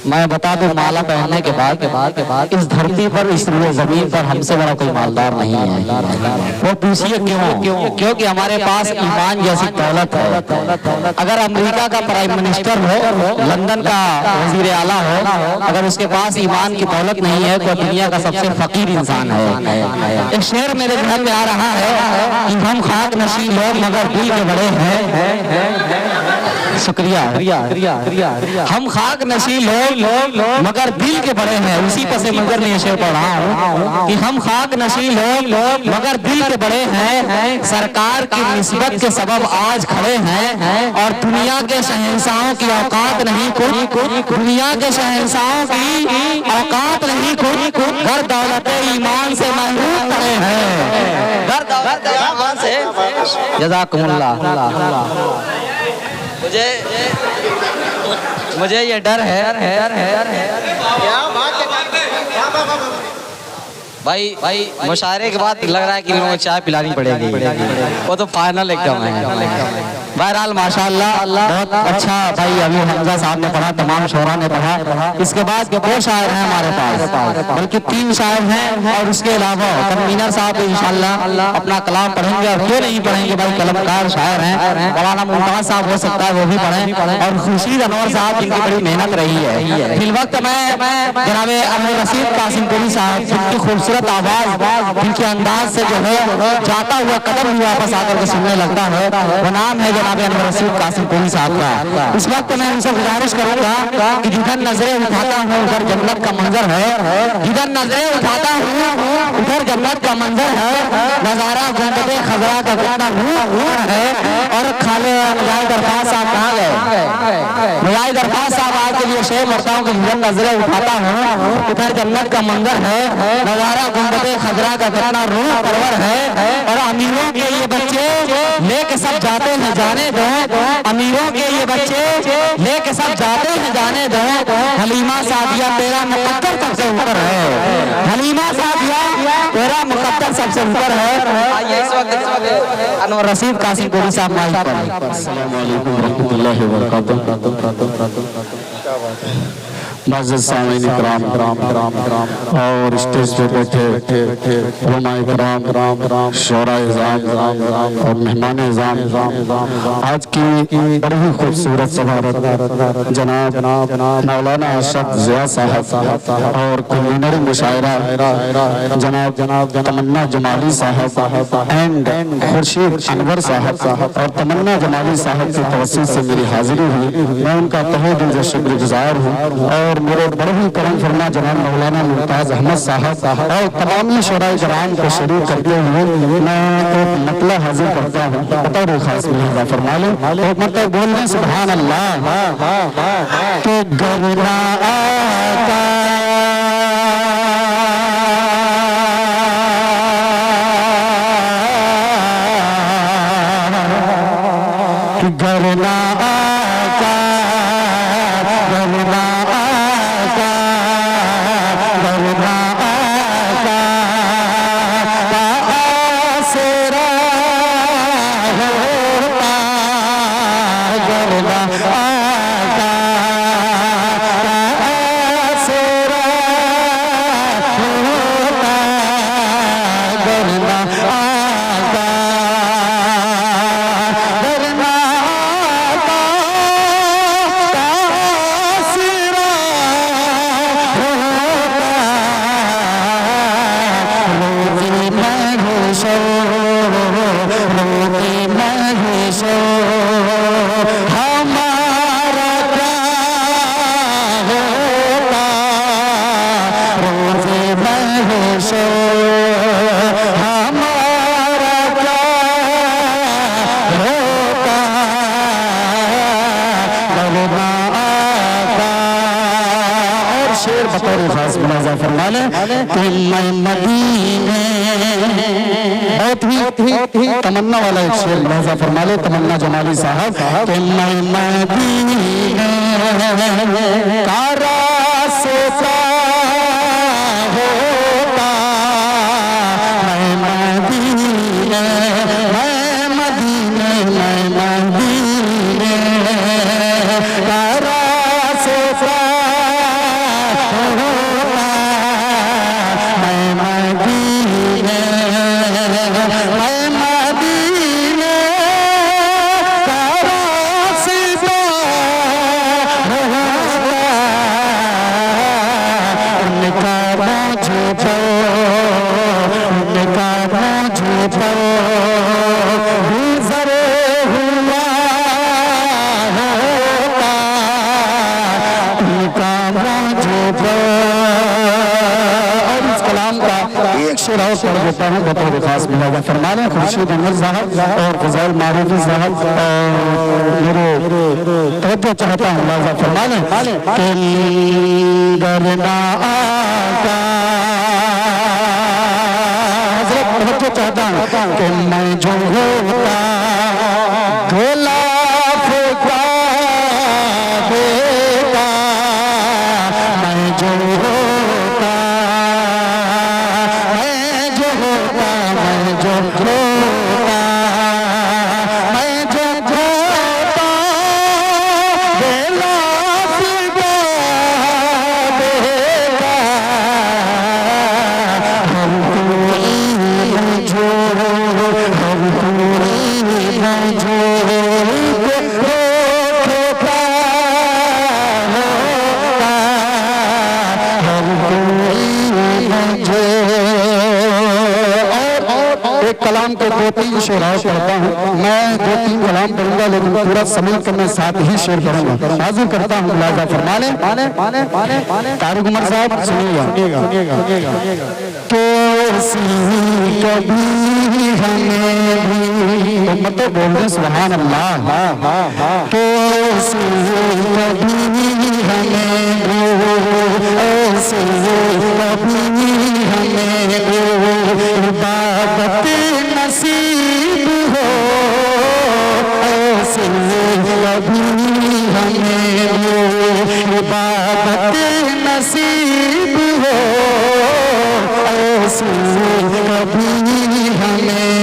मैं बता दूं, माला पहनने के बाद इस धरती पर, इस जमीन पर हमसे बड़ा कोई मालदार नहीं है। वो पूछिए क्यों? क्योंकि हमारे पास ईमान जैसी दौलत है। अगर अमेरिका का प्राइम मिनिस्टर हो, लंदन का वजीर आला हो, अगर उसके पास ईमान की दौलत नहीं है तो दुनिया का सबसे फकीर इंसान है। एक शेर मेरे घर में आ रहा है कि हम खाक नशीं लोग मगर दिल के बड़े हैं। शुक्रिया। हम खाक नशीं लोग मगर दिल के बड़े हैं। उसी पसे मंजर में ये शेर पढ़ रहा हूँ कि हम खाक नशीं लोग मगर दिल के बड़े हैं। सरकार की निस्बत के सबब आज खड़े हैं और दुनिया के शहंशाहों की औकात नहीं कुछ, दुनिया के शहंशाहों की औकात नहीं कुछ, घर दौलत ईमान से महरूम पड़े हैं। घर दौलत ईमान से। जज़ाकुमुल्लाह। मुझे ये डर है भाई मुशायरे के बाद लग रहा है कि लोगों को चाय पिलानी पड़ेगी। वो तो फाइनल एकदम है। बहरहाल माशाअल्लाह बहुत अच्छा भाई अभी हमजा साहब ने पढ़ा, तमाम शोरा ने पढ़ा। इसके बाद 2 शायर हैं हमारे पास, बल्कि 3 शायर हैं और उसके अलावा कन्वीनर साहब इंशाअल्लाह अपना कलाम पढ़ेंगे। और क्यों नहीं पढ़ेंगे भाई, कलमकार शायर हैं। मौलाना मुमताज साहब हो सकता है वो भी पढ़ें, और खुर्शीद अनवर साहब जिनकी बड़ी मेहनत रही है। फिल वक्त मैं जनाब अब्दुल रशीद कासिमपुरी साहब, जिनकी खूबसूरत आवाज, जिनके अंदाज से जो है जाता हुआ कदम भी वापस आकर के सुनने लगता है, वो नाम है जनाब अब्दुल रशीद कासिमपुरी साहब का। इस वक्त मैं उनसे गुजारिश करूंगा कि जिधर नजरें उठाता हूँ उधर जन्नत का मंजर है, जिधर नजरें उठाता हूँ उधर जन्नत का मंजर है। नजारा गुंबदे खजरा का गाना है। और खाले मुजाहिद अरफाज साहब कहाँ गए? मुजाहिद अरफाज साहब आज के लिए शेर मरता हूँ कि जिधर नजरें उठाता हूँ उधर जन्नत का मंजर है। नजारा गुंबदे खजरा का गाना रूह परवर है। और अमीरों के ये बच्चे लेके सब जाते हैं जाने दो, अमीरों के ये बच्चे लेके सब जाते हैं जाने दो। हलीमा सादिया तेरा मुकद्दर सबसे ऊपर है। हलीमा सादिया तेरा मुकद्दर सबसे ऊपर है। आइए इस वक्त अनवर रशीद कासिमपुरी साहब माइक पर। अस्सलाम वालेकुम व रहमतुल्लाहि व बरकातहू। मस्जिद सामीन इकराम और स्टेज पे बैठे उलमाए इकराम, शोरा इज़ाम और मेहमान इज़ाम, आज की बड़ी ही खूबसूरत सभारत जनाब मौलाना अशरफ ज़िया साहब और कन्वीनर मुशायरा जनाब तमन्ना जमाली साहब एंड खुर्शीद अनवर साहब और तमन्ना जमाली साहब की तवस्सुत से मेरी हाजिरी हुई। मैं उनका तहे दिल से शुक्रगुजार हूँ। और मेरे बड़े ही करम फरमा जनाब मौलाना मुमताज अहमद साहब और तमाम शोराए कराम को शरीक करते हुए मैं एक मतला हाजिर करता हूँ। बतौर खास में फरमा लो एक मतलब बोलने सुभान अल्लाह के गवरा आका गवरा तमन्ना वाला एक शेर लहजा फरमा ले तमन्ना जमाली साहब कि मैं मदीने का रास्ता होता, मैं मदीने का रास्ता शेर और पढ़ देता हूँ बतौर खास मिलाजा फरमाने खुर्शीद अनवर साहब और गज़ल मारूफी साहब मेरे तवज्जो चाहता हूँ मिलाजा फरमाने कि गरना आका हज़रत तवज्जो चाहता हूँ कि मैं जो होता गिलाफ का बेटा मैं जो होता कलाम के 2-3 शेर पढ़ता हूँ मैं 2-3 कलाम पढ़ूंगा लेकिन पूरा समय के मैं साथ ही शेर पढ़ूंगा हाजिर करता हूँ मुलाजा फरमाने तारिक उमर साहब सुनिएगा कभी हमें भी मत बोलने सुभान अल्लाह कभी हमें कभी हमें इबादत नसीब हो ऐसे कभी हमें इबादत नसीब हो ऐसे कभी हमें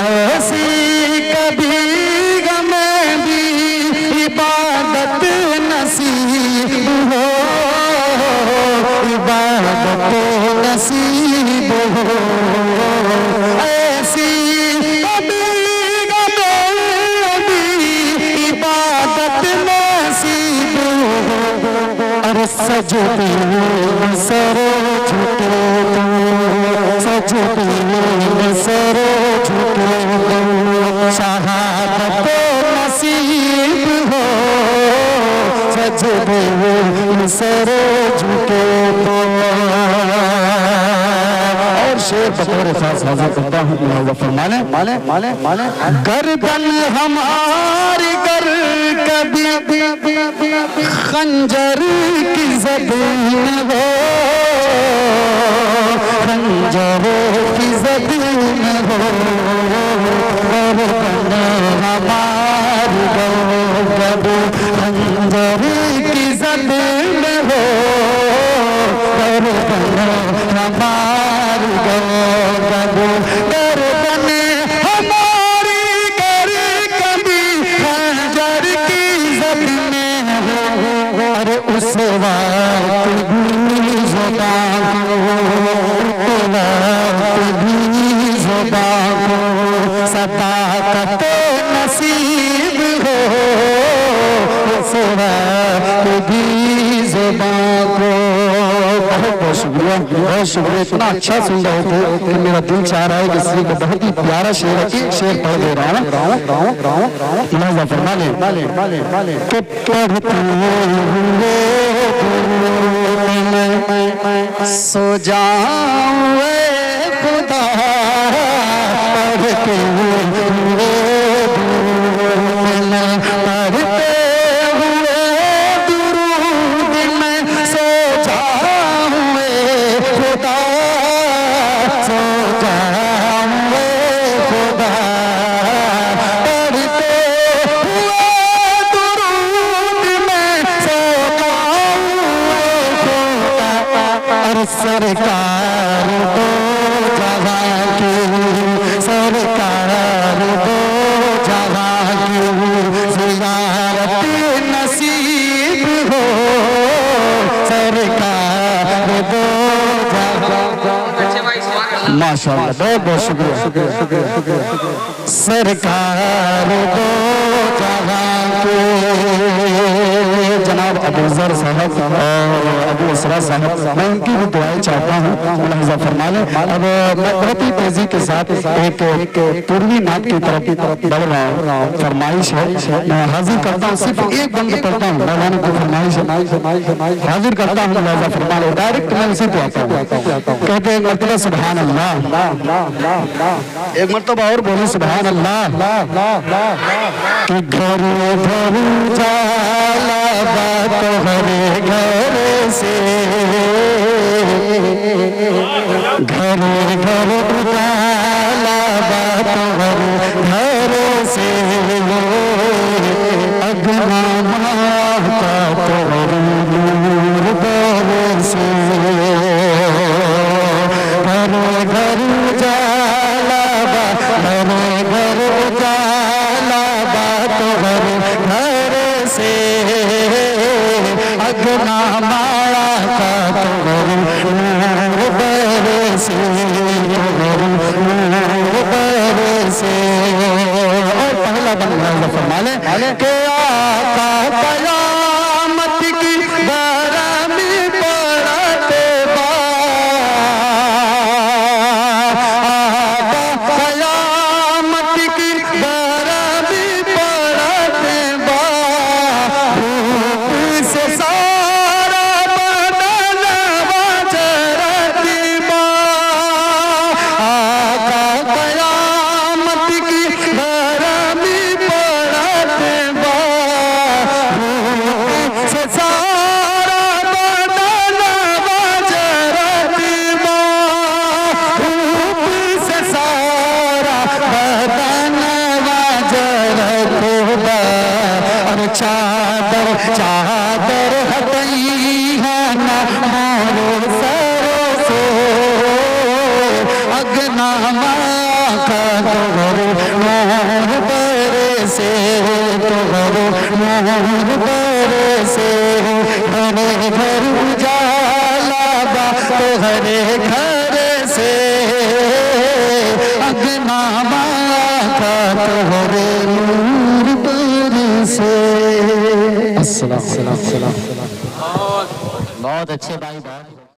ऐसी कभी हमें भी इबादत नसीब हो इबादत नसीब हो ऐसी कभी इबादत नसीब हो अरे सजदे सरो झुके सजदे सरो झुके शहादत नसीब हो सजदे सरो झुके शेर बतौर खास हाजिर करता हूँ फरमाने गर्दन हमारी गर कभी खंजर की ज़मीन हो खंजर की ज़मीन हो गर्दन हमारी गर कभी खंजर की ज़मीन हो गर्दन हमारी गर्दन हमारी गर कभी खंजर की ज़मीन हो अरे उस वक्त भी ज़ुबान को सदाकत नसीब हो उस वक्त भी ज़ुबान को बहुत शुक्रिया इतना अच्छा सुन रहे थे कि मेरा दिल चाह रहा है कि किसी को बहुत ही प्यारा शेर शेर पढ़ दे रहा हूँ कि पढ़ते हुए सो जाऊँ खुदा पढ़ते हुए सरकार दो जहां की सरकार दो जहां की ज़ियारत नसीब हो सरकार दो जहां माशाअल्लाह बहुत बहुत शुक्रिया सरकार दो जहां की जनाब अबू जर साहब और अबू असरा साहब, मैं उनकी भी दुआएं चाहता हूँ, मुलाहिजा फरमा लें। अब मैं बहुत ही तेजी के साथ एक पूर्वी नात की तरफ बढ़ रहा हूँ। फरमाइश है, मैं हाजिर करता हूँ, सिर्फ एक बंद करता हूँ, मौलाना की फरमाइश है, हाजिर करता हूँ, मुलाहिजा फरमा लें। डायरेक्ट मैं उसी पे आता हूँ। कहते हैं एक मरतबा सुभान अल्लाह, एक मरतबा और बोले सुभान अल्लाह। कि घर घर जाला बात हरे घर से, घर घर जाला बात हरे घर से, अगना माता तोहर नूर बरसे, घर घर जाला बात हरे घर जाला बात हरे घर से, अगना माड़ा का तोहर नूर बरसे, तोहर नूर बरसे। और पहला बंदा फरमा ले के आका कयामत की बरामी पड़ते बा, कयामत की बरामी पड़ते बा, रूप से सारा बदन वजरती बा, आका कयामत की बरामी पड़ते बा, रूप से सारा बदन वजरती बा, रूप से सारा बदन वजरती बा। और चादर चादर हटई है ना मारो सरो से, अगना माँ का तोहर नूर बरसे, तोहर नूर बरसे, घरे घर उजाला बा तोहरे घर से, अगना माँ का तोहरे नूर बरसे। अस्सलाम। बहुत अच्छे भाई, बहुत